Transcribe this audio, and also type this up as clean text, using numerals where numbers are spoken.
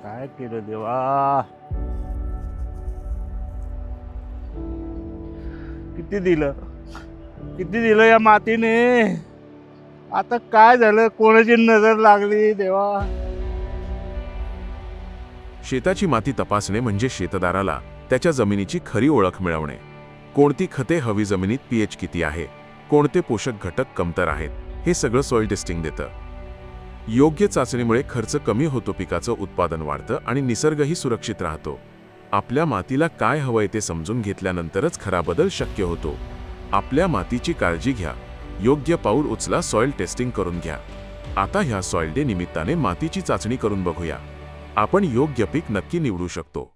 काय केलं देवा. किती दिलं या मातीने. आता काय झालं, कोणाची नजर लागली देवा. शेताची माती तपासणे म्हणजे शेतदाराला त्याच्या जमिनीची खरी ओळख मिळवणे. कोणती खते हवी, जमिनीत पीएच किती आहे, कोणते पोषक घटक कमतर आहेत, हे सगळं सॉइल टेस्टिंग देतं. योग्य चाचणीमुळे खर्च कमी होतो, पिकाचं उत्पादन वाढतं आणि निसर्गही सुरक्षित राहतो. आपल्या मातीला काय हवंय ते समजून घेतल्यानंतरच खरा बदल शक्य होतो. आपल्या मातीची काळजी घ्या, योग्य पाऊल उचला, सॉइल टेस्टिंग करून घ्या. आता ह्या सॉइल डे निमित्ताने मातीची चाचणी करून बघूया. आपण योग्य पीक नक्की निवडू शकतो.